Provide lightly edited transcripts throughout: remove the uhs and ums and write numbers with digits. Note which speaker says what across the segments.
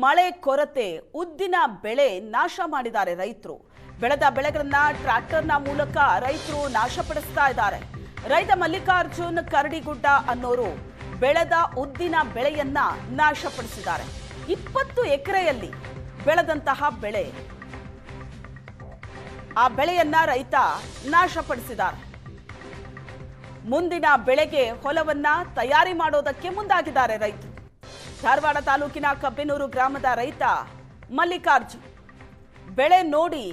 Speaker 1: ಮಳೆ ಕೊರತೆ ಉದ್ದಿನ ಬೆಳೆ ನಾಶ ಮಾಡಿದ್ದಾರೆ ರೈತರು. ಬೆಳೆದ ಬೆಳೆಗಳನ್ನ ಟ್ರ್ಯಾಕ್ಟರ್ನ ಮೂಲಕ ರೈತರು ನಾಶಪಡಿಸ್ತಾ ಇದ್ದಾರೆ. ರೈತ ಮಲ್ಲಿಕಾರ್ಜುನ್ ಕರಡಿಗುಡ್ಡ ಅನ್ನೋರು ಬೆಳೆದ ಉದ್ದಿನ ಬೆಳೆಯನ್ನ ನಾಶಪಡಿಸಿದ್ದಾರೆ. 20 ಎಕರೆಯಲ್ಲಿ ಬೆಳೆದಂತಹ ಬೆಳೆ, ಆ ಬೆಳೆಯನ್ನ ರೈತ ನಾಶಪಡಿಸಿದ್ದಾರೆ. ಮುಂದಿನ ಬೆಳೆಗೆ ಹೊಲವನ್ನ ತಯಾರಿ ಮಾಡೋದಕ್ಕೆ ಮುಂದಾಗಿದ್ದಾರೆ ರೈತರು. ಧಾರವಾಡ ತಾಲೂಕಿನ ಕಬ್ಬಿನೂರು ಗ್ರಾಮದ ರೈತ ಮಲ್ಲಿಕಾರ್ಜುನ್ ಬೆಳೆ ನೋಡಿ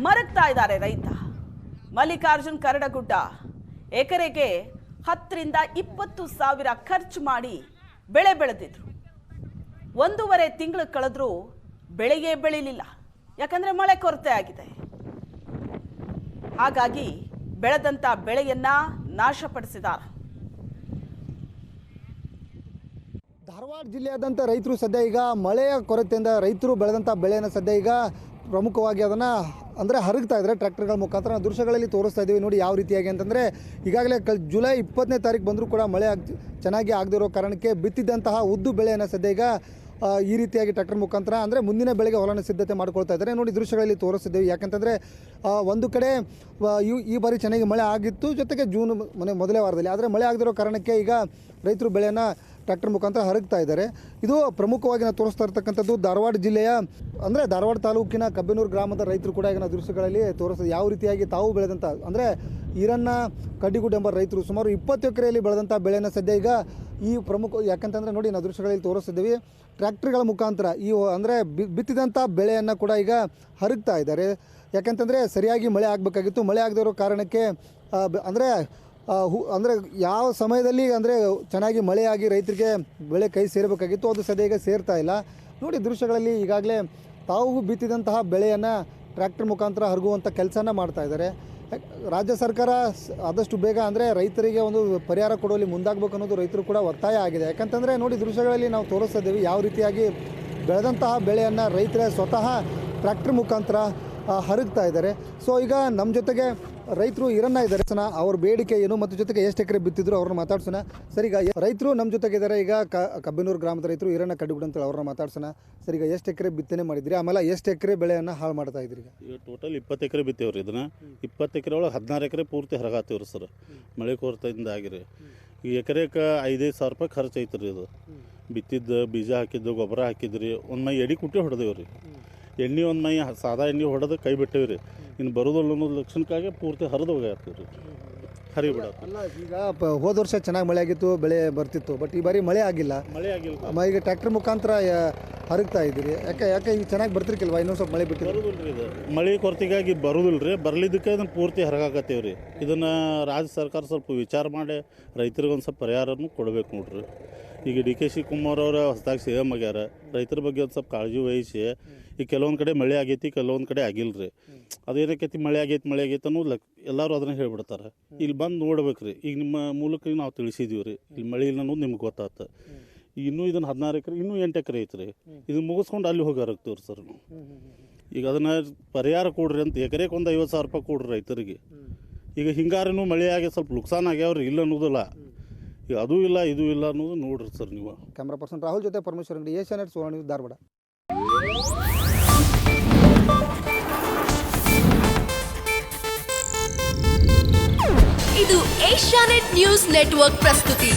Speaker 1: ಮರಗ್ತಾ ಇದ್ದಾರೆ. ರೈತ ಮಲ್ಲಿಕಾರ್ಜುನ್ ಕರಡಗುಡ್ಡ ಎಕರೆಗೆ 10 ರಿಂದ 20 ಸಾವಿರ ಖರ್ಚು ಮಾಡಿ ಬೆಳೆ ಬೆಳೆದಿದ್ರು. 1.5 ತಿಂಗಳು ಕಳೆದ್ರೂ ಬೆಳೆಯೇ ಬೆಳಿಲಿಲ್ಲ, ಯಾಕಂದ್ರೆ ಮಳೆ ಕೊರತೆ ಆಗಿದೆ. ಹಾಗಾಗಿ ಬೆಳೆದಂತ ಬೆಳೆಯನ್ನ ನಾಶಪಡಿಸಿದ್ದಾರೆ.
Speaker 2: ಧಾರವಾಡ ಜಿಲ್ಲೆಯಾದಂಥ ರೈತರು ಸದ್ಯ ಈಗ ಮಳೆಯ ಕೊರತೆಯಿಂದ ರೈತರು ಬೆಳೆದಂಥ ಬೆಳೆಯನ್ನು ಸದ್ಯ ಈಗ ಪ್ರಮುಖವಾಗಿ ಅದನ್ನು ಅಂದರೆ ಹರಗ್ತಾ ಇದ್ದಾರೆ ಟ್ರ್ಯಾಕ್ಟರ್ಗಳ ಮುಖಾಂತರ. ದೃಶ್ಯಗಳಲ್ಲಿ ತೋರಿಸ್ತಾ ಇದ್ದೀವಿ ನೋಡಿ ಯಾವ ರೀತಿಯಾಗಿ ಅಂತಂದರೆ ಈಗಾಗಲೇ ಜುಲೈ 20ನೇ ತಾರೀಕು ಬಂದರೂ ಕೂಡ ಮಳೆ ಚೆನ್ನಾಗಿ ಆಗದಿರೋ ಕಾರಣಕ್ಕೆ ಬಿತ್ತಿದ್ದಂತಹ ಉದ್ದು ಬೆಳೆಯನ್ನು ಸದ್ಯ ಈಗ ಈ ರೀತಿಯಾಗಿ ಟ್ರ್ಯಾಕ್ಟರ್ ಮುಖಾಂತರ ಅಂದರೆ ಮುಂದಿನ ಬೆಳೆಗೆ ಹೊಲನ ಸಿದ್ಧತೆ ಮಾಡ್ಕೊಳ್ತಾ ಇದ್ದಾರೆ ನೋಡಿ ದೃಶ್ಯಗಳಲ್ಲಿ ತೋರಿಸ್ತಿದ್ದೇವೆ. ಯಾಕಂತಂದರೆ ಒಂದು ಕಡೆ ಈ ಬಾರಿ ಚೆನ್ನಾಗಿ ಮಳೆ ಆಗಿತ್ತು, ಜೊತೆಗೆ ಜೂನ್ ಮೊದಲೇ ವಾರದಲ್ಲಿ. ಆದರೆ ಮಳೆ ಆಗದಿರೋ ಕಾರಣಕ್ಕೆ ಈಗ ರೈತರು ಬೆಳೆಯನ್ನು ಟ್ರ್ಯಾಕ್ಟರ್ ಮುಖಾಂತರ ಹರಗ್ತಾ ಇದ್ದಾರೆ. ಇದು ಪ್ರಮುಖವಾಗಿ ನಾವು ತೋರಿಸ್ತಾ ಇರ್ತಕ್ಕಂಥದ್ದು ಧಾರವಾಡ ಜಿಲ್ಲೆಯ ಅಂದರೆ ಧಾರವಾಡ ತಾಲೂಕಿನ ಕಬ್ಬಿನೂರು ಗ್ರಾಮದ ರೈತರು ಕೂಡ ಈಗ ನಾವು ದೃಶ್ಯಗಳಲ್ಲಿ ತೋರಿಸ್ತಾರೆ ಯಾವ ರೀತಿಯಾಗಿ ತಾವು ಬೆಳೆದಂಥ ಅಂದರೆ ಈರಣ್ಣ ಕಡ್ಡಿಗುಡ್ಡ ಎಂಬ ರೈತರು ಸುಮಾರು 20 ಎಕರೆಯಲ್ಲಿ ಬೆಳೆದಂಥ ಬೆಳೆಯನ್ನು ಸದ್ಯ ಈಗ ಈ ಪ್ರಮುಖ ಯಾಕಂತಂದರೆ ನೋಡಿ ನಾವು ದೃಶ್ಯಗಳಲ್ಲಿ ತೋರಿಸ್ತಿದ್ದೀವಿ ಟ್ರ್ಯಾಕ್ಟರ್ಗಳ ಮುಖಾಂತರ ಈ ಅಂದರೆ ಬಿತ್ತಿದಂಥ ಬೆಳೆಯನ್ನು ಕೂಡ ಈಗ ಹರಗ್ತಾ ಇದ್ದಾರೆ. ಯಾಕಂತಂದರೆ ಸರಿಯಾಗಿ ಮಳೆ ಆಗಬೇಕಾಗಿತ್ತು, ಮಳೆ ಆಗದಿರೋ ಕಾರಣಕ್ಕೆ ಅಂದರೆ ಯಾವ ಸಮಯದಲ್ಲಿ ಅಂದರೆ ಚೆನ್ನಾಗಿ ಮಳೆಯಾಗಿ ರೈತರಿಗೆ ಬೆಳೆ ಕೈ ಸೇರಬೇಕಾಗಿತ್ತು, ಅದು ಸದ್ಯ ಈಗ ಸೇರ್ತಾ ಇಲ್ಲ. ನೋಡಿ ದೃಶ್ಯಗಳಲ್ಲಿ ಈಗಾಗಲೇ ತಾವು ಬಿತ್ತಿದಂತಹ ಬೆಳೆಯನ್ನು ಟ್ರ್ಯಾಕ್ಟರ್ ಮುಖಾಂತರ ಹರಗುವಂಥ ಕೆಲಸನ ಮಾಡ್ತಾ ಇದ್ದಾರೆ. ರಾಜ್ಯ ಸರ್ಕಾರ ಆದಷ್ಟು ಬೇಗ ಅಂದರೆ ರೈತರಿಗೆ ಒಂದು ಪರಿಹಾರ ಕೊಡುವಲ್ಲಿ ಮುಂದಾಗಬೇಕು ಅನ್ನೋದು ರೈತರು ಕೂಡ ಒತ್ತಾಯ ಆಗಿದೆ. ಯಾಕಂತಂದರೆ ನೋಡಿ ದೃಶ್ಯಗಳಲ್ಲಿ ನಾವು ತೋರಿಸ್ತಾ ಇದ್ದೀವಿ ಯಾವ ರೀತಿಯಾಗಿ ಬೆಳೆದಂತಹ ಬೆಳೆಯನ್ನು ರೈತರೇ ಸ್ವತಃ ಟ್ರ್ಯಾಕ್ಟರ್ ಮುಖಾಂತರ ಹರಗ್ತಾ ಇದ್ದಾರೆ. ಸೊ ಈಗ ನಮ್ಮ ಜೊತೆಗೆ ರೈತರು ಈರಣ್ಣ ಇದ್ದಾರೆ, ಅವ್ರ ಬೇಡಿಕೆ ಏನು ಮತ್ತು ಜೊತೆಗೆ ಎಷ್ಟು ಎಕರೆ ಬಿತ್ತಿದ್ರು ಅವ್ರನ್ನ ಮಾತಾಡ್ಸೋಣ. ಸರ್, ಈಗ ರೈತರು ನಮ್ಮ ಜೊತೆಗೆ ಇದ್ದಾರೆ. ಈಗ ಕಬ್ಬಿನೂರು ಗ್ರಾಮದ ರೈತರು ಈರಣ್ಣ ಕಡ್ಡಿಗುಡ್ಡ ಅಂತೇಳಿ ಅವ್ರನ್ನ ಮಾತಾಡ್ಸೋಣ. ಸರ್, ಈಗ ಎಷ್ಟು ಎಕರೆ ಬಿತ್ತನೆ ಮಾಡಿದ್ರಿ, ಆಮೇಲೆ ಎಷ್ಟು ಎಕರೆ ಬೆಳೆಯನ್ನು ಹಾಳು ಮಾಡ್ತಾ ಇದ್ರಿ?
Speaker 3: ಈಗ ಟೋಟಲ್ 20 ಎಕರೆ ಬಿತ್ತೇವ್ರಿ. ಇದನ್ನು 20 ಎಕರೆ ಒಳಗೆ 16 ಎಕರೆ ಪೂರ್ತಿ ಹರಗಾತೀವ್ರಿ ಸರ್, ಮಳೆ ಕೊರತೆಯಿಂದ ಆಗಿರಿ. ಈ ಎಕರೆಗೆ 5-5 ಸಾವಿರ ರೂಪಾಯಿ ಖರ್ಚು ಐತ್ರಿ. ಇದು ಬಿತ್ತಿದ್ದು ಬೀಜ ಹಾಕಿದ್ದು ಗೊಬ್ಬರ ಹಾಕಿದ್ರಿ, ಒಂದು ಮೈ ಎಡಿ ಕುಟ್ಟಿ ಹೊಡೆದೇವ್ರಿ. ಎಣ್ಣೆ ಒಂದು ಮೈ ಸಾದಾ ಎಣ್ಣೆ ಹೊಡೆದು ಕೈ ಬಿಟ್ಟೇವ್ರಿ. ಇನ್ನು ಬರೋದಿಲ್ಲ ಅನ್ನೋದು ಲಕ್ಷಣಕ್ಕಾಗಿ ಪೂರ್ತಿ ಹರಿದು ಹೋಗ್ಯಾತ್ರಿ, ಹರಿಬಿಡ.
Speaker 2: ಅಲ್ಲ, ಈಗ ಹೋದ ವರ್ಷ ಚೆನ್ನಾಗಿ ಮಳೆ ಆಗಿತ್ತು, ಬೆಳೆ ಬರ್ತಿತ್ತು. ಬಟ್ ಈ ಬಾರಿ ಮಳೆ ಆಗಿಲ್ಲ. ಈಗ ಟ್ರ್ಯಾಕ್ಟರ್ ಮುಖಾಂತರ ಹರಗ್ತಾ ಇದ್ದೀರಿ. ಯಾಕೆ ಈಗ ಚೆನ್ನಾಗಿ ಬರ್ತಿರ್ಕಿಲ್ವಾ? ಇನ್ನೊಂದು ಸ್ವಲ್ಪ ಮಳೆ ಬಿಟ್ಟು
Speaker 3: ಬರೋದಿಲ್ಲ ಇದು ಮಳೆ ಕೊರತೆಗಾಗಿ ಬರೋದಿಲ್ಲ ರೀ. ಬರ್ಲಿದ್ದಕ್ಕೆ ಇದನ್ನು ಪೂರ್ತಿ ಹರಗಾಕತ್ತೇವೆ ರೀ. ಇದನ್ನು ರಾಜ್ಯ ಸರ್ಕಾರ ಸ್ವಲ್ಪ ವಿಚಾರ ಮಾಡಿ ರೈತರಿಗೆ ಒಂದು ಸ್ವಲ್ಪ ಪರಿಹಾರನೂ ಕೊಡಬೇಕು ನೋಡ್ರಿ. ಈಗ ಡಿ.ಕೆ. ಶಿವಕುಮಾರ್ ಅವರು ಹೊಸದಾಗಿ ಸಿ ಎಮ್ ಆಗ್ಯಾರ. ರೈತರ ಬಗ್ಗೆ ಒಂದು ಸ್ವಲ್ಪ ಕಾಳಜಿ ವಹಿಸಿ ಈಗ ಕೆಲವೊಂದು ಕಡೆ ಮಳೆ ಆಗೈತಿ, ಕೆಲವೊಂದು ಕಡೆ ಆಗಿಲ್ಲ ರೀ. ಅದೇನಕ್ಕೈತಿ ಮಳೆ ಆಗೈತಿ ಅನ್ನೋದು ಎಲ್ಲರೂ ಅದನ್ನು ಹೇಳ್ಬಿಡ್ತಾರೆ. ಇಲ್ಲಿ ಬಂದು ನೋಡ್ಬೇಕು ರೀ. ಈಗ ನಿಮ್ಮ ಮೂಲಕ ನಾವು ತಿಳಿಸಿದ್ದೀವಿ ರೀ, ಇಲ್ಲಿ ಮಳೆ ಇಲ್ಲ ಅನ್ನೋದು ನಿಮ್ಗೆ ಗೊತ್ತಾಯ್ತು. ಇನ್ನೂ ಇದನ್ನು 16 ಎಕರೆ ಇನ್ನೂ 8 ಎಕರೆ ಐತೆ ರೀ. ಇದನ್ನು ಮುಗಿಸ್ಕೊಂಡು ಅಲ್ಲಿ ಹೋಗಿ ಹರಗ್ತೀವ್ರಿ ಸರ್ ನಾವು. ಈಗ ಅದನ್ನು ಪರಿಹಾರ ಕೊಡ್ರಿ ಅಂತ ಎಕರೆಗೆ ಒಂದು 50 ಸಾವಿರ ರೂಪಾಯಿ ಕೊಡ್ರಿ ರೈತರಿಗೆ. ಈಗ ಹಿಂಗಾರಿನೂ ಮಳೆ ಆಗಿ ಸ್ವಲ್ಪ ನುಕ್ಸಾನ ಆಗ್ಯಾವ್ರಿ, ಇಲ್ಲ ಅನ್ನೋದಿಲ್ಲ. ಈಗ ಅದೂ ಇಲ್ಲ ಇದೂ ಇಲ್ಲ ಅನ್ನೋದು ನೋಡ್ರಿ ಸರ್ ನೀವು.
Speaker 2: ಕ್ಯಾಮ್ರಾ ಪರ್ಸನ್ ರಾಹುಲ್ ಜೊತೆ ಪರಮೇಶ್ವರ್ ಅಂಗಡಿ, ಏಷ್ಯಾನೆಟ್ ಸುವರ್ಣ ನ್ಯೂಸ್, ಧಾರವಾಡ.
Speaker 4: ಇದು ಏಷ್ಯಾನೆಟ್ ನ್ಯೂಸ್ ನೆಟ್ವರ್ಕ್ ಪ್ರಸ್ತುತಿ.